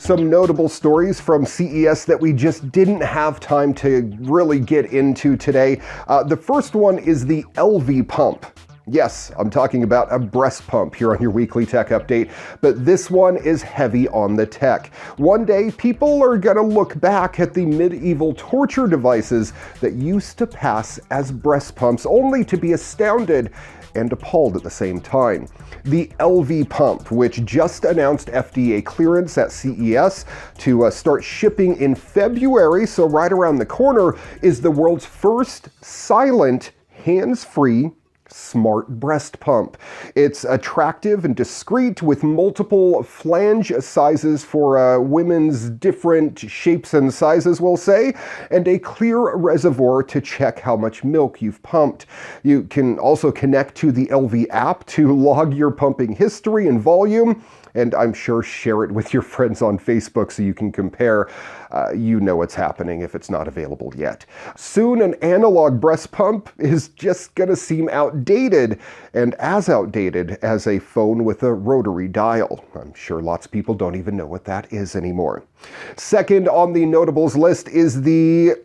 some notable stories from CES that we just didn't have time to really get into today. The first one is the LV pump. Yes, I'm talking about a breast pump here on your weekly tech update, but this one is heavy on the tech. One day, people are gonna look back at the medieval torture devices that used to pass as breast pumps, only to be astounded and appalled at the same time. The LV pump, which just announced FDA clearance at CES to start shipping in February, so right around the corner, is the world's first silent, hands-free, smart breast pump. It's attractive and discreet with multiple flange sizes for women's different shapes and sizes, we'll say, and a clear reservoir to check how much milk you've pumped. You can also connect to the LV app to log your pumping history and volume, and I'm sure share it with your friends on Facebook so you can compare. You know what's happening if it's not available yet. Soon an analog breast pump is just gonna seem outdated, and as outdated as a phone with a rotary dial. I'm sure lots of people don't even know what that is anymore. Second on the notables list is the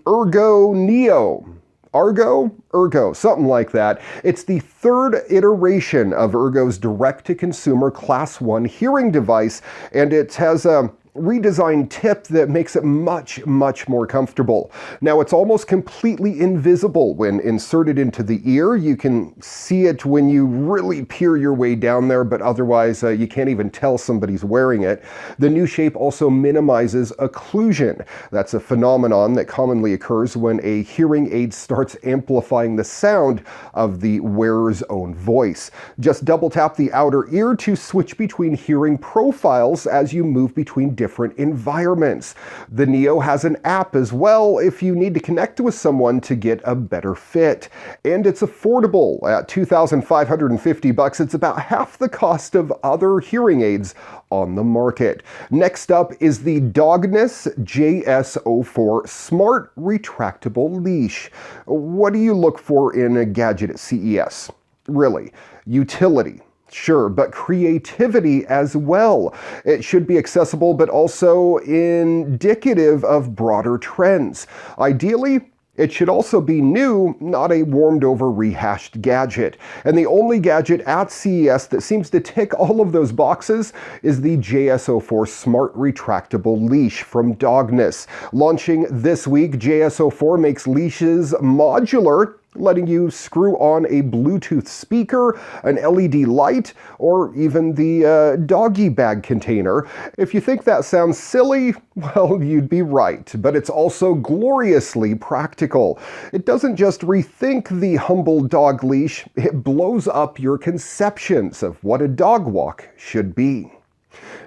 Ergo Neo. Ergo, something like that. It's the third iteration of Ergo's direct-to-consumer Class 1 hearing device, and it has a redesigned tip that makes it much more comfortable. Now, it's almost completely invisible when inserted into the ear. You can see it when you really peer your way down there, but otherwise you can't even tell somebody's wearing it. The new shape also minimizes occlusion. That's a phenomenon that commonly occurs when a hearing aid starts amplifying the sound of the wearer's own voice. Just double tap the outer ear to switch between hearing profiles as you move between different environments. The Neo has an app as well if you need to connect with someone to get a better fit. And it's affordable at $2,550. It's about half the cost of other hearing aids on the market. Next up is the Dogness JS04 Smart Retractable Leash. What do you look for in a gadget at CES? Really, utility. Sure, but creativity as well. It should be accessible, but also indicative of broader trends. Ideally, it should also be new, not a warmed-over, rehashed gadget. And the only gadget at CES that seems to tick all of those boxes is the JS04 Smart Retractable Leash from Dogness. Launching this week, JS04 makes leashes modular, letting you screw on a Bluetooth speaker, an LED light, or even the doggy bag container. If you think that sounds silly, well, you'd be right, but it's also gloriously practical. It doesn't just rethink the humble dog leash, it blows up your conceptions of what a dog walk should be.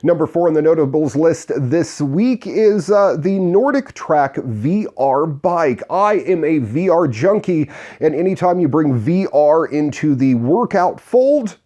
Number 4 on the notables list this week is the Nordic Track VR bike. I am a VR junkie, and anytime you bring VR into the workout fold,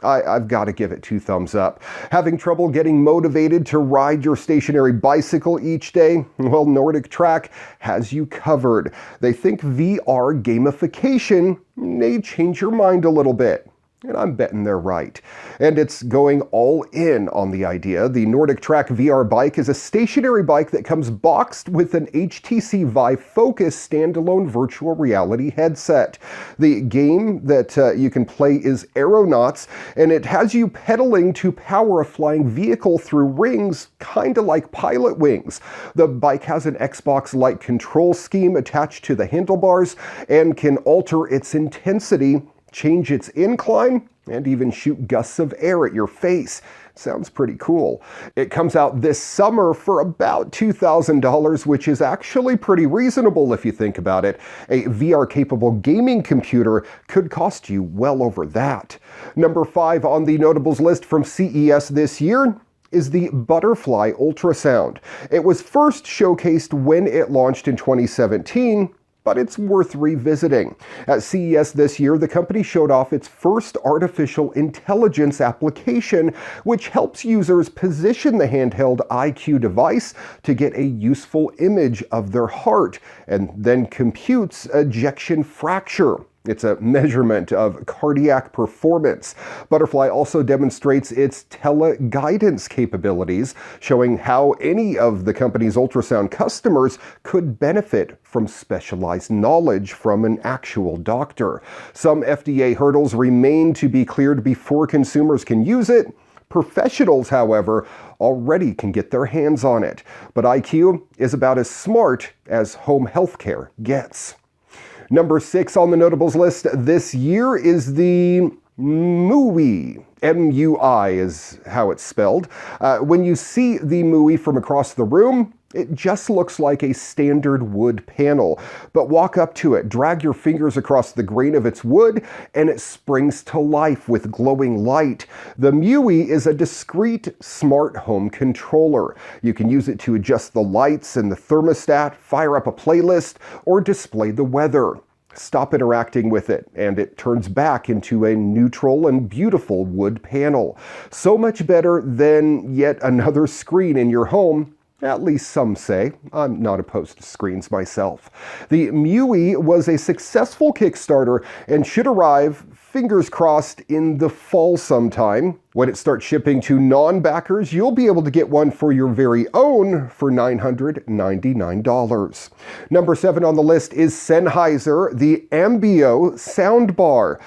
I've got to give it 2 thumbs up. Having trouble getting motivated to ride your stationary bicycle each day? Well, Nordic Track has you covered. They think VR gamification may change your mind a little bit. And I'm betting they're right. And it's going all in on the idea. The Nordic Track VR bike is a stationary bike that comes boxed with an HTC VIVE Focus standalone virtual reality headset. The game that you can play is Aeronauts, and it has you pedaling to power a flying vehicle through rings, kind of like Pilot Wings. The bike has an Xbox-like control scheme attached to the handlebars and can alter its intensity, change its incline, and even shoot gusts of air at your face. Sounds pretty cool. It comes out this summer for about $2,000, which is actually pretty reasonable if you think about it. A VR-capable gaming computer could cost you well over that. Number 5 on the notables list from CES this year is the Butterfly Ultrasound. It was first showcased when it launched in 2017, but it's worth revisiting. At CES this year, the company showed off its first artificial intelligence application, which helps users position the handheld IQ device to get a useful image of their heart, and then computes ejection fracture. It's a measurement of cardiac performance. Butterfly also demonstrates its teleguidance capabilities, showing how any of the company's ultrasound customers could benefit from specialized knowledge from an actual doctor. Some FDA hurdles remain to be cleared before consumers can use it. Professionals, however, already can get their hands on it. But IQ is about as smart as home healthcare gets. Number 6 on the notables list this year is the MUI. M-U-I is how it's spelled. When you see the MUI from across the room, it just looks like a standard wood panel. But walk up to it, drag your fingers across the grain of its wood, and it springs to life with glowing light. The MUI is a discrete smart home controller. You can use it to adjust the lights and the thermostat, fire up a playlist, or display the weather. Stop interacting with it, and it turns back into a neutral and beautiful wood panel. So much better than yet another screen in your home. At least some say. I'm not opposed to screens myself. The MUI was a successful Kickstarter and should arrive, fingers crossed, in the fall sometime. When it starts shipping to non-backers, you'll be able to get one for your very own for $999. Number 7 on the list is Sennheiser, the Ambio soundbar.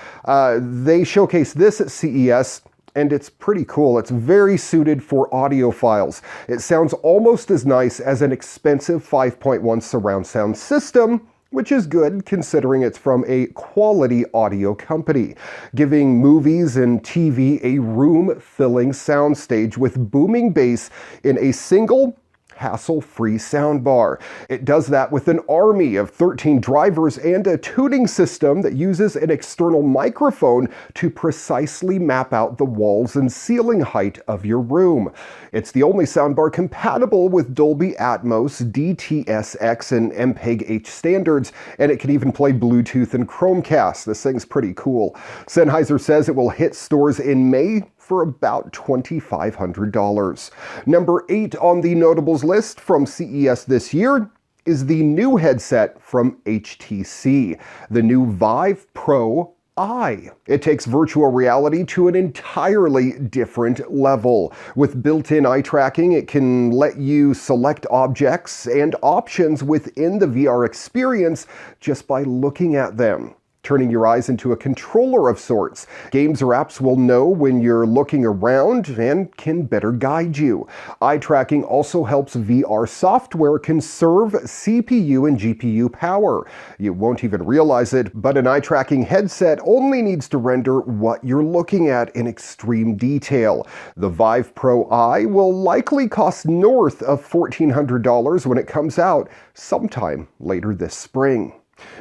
They showcased this at CES. And it's pretty cool. It's very suited for audiophiles. It sounds almost as nice as an expensive 5.1 surround sound system, which is good considering it's from a quality audio company, giving movies and TV a room-filling soundstage with booming bass in a single, hassle-free soundbar. It does that with an army of 13 drivers and a tuning system that uses an external microphone to precisely map out the walls and ceiling height of your room. It's the only soundbar compatible with Dolby Atmos, DTS:X, and MPEG-H standards, and it can even play Bluetooth and Chromecast. This thing's pretty cool. Sennheiser says it will hit stores in May for about $2,500. Number 8 on the notables list from CES this year is the new headset from HTC, the new VIVE Pro Eye. It takes virtual reality to an entirely different level. With built-in eye tracking, it can let you select objects and options within the VR experience just by looking at them, turning your eyes into a controller of sorts. Games or apps will know when you're looking around and can better guide you. Eye tracking also helps VR software conserve CPU and GPU power. You won't even realize it, but an eye tracking headset only needs to render what you're looking at in extreme detail. The VIVE Pro Eye will likely cost north of $1,400 when it comes out sometime later this spring.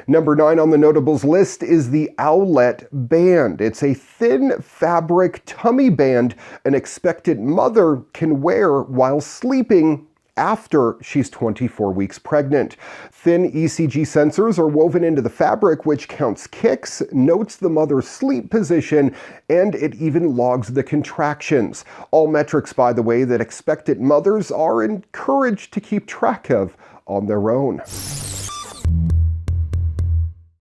Number 9 on the notables list is the Owlet Band. It's a thin fabric tummy band an expectant mother can wear while sleeping after she's 24 weeks pregnant. Thin ECG sensors are woven into the fabric, which counts kicks, notes the mother's sleep position, and it even logs the contractions. All metrics, by the way, that expectant mothers are encouraged to keep track of on their own.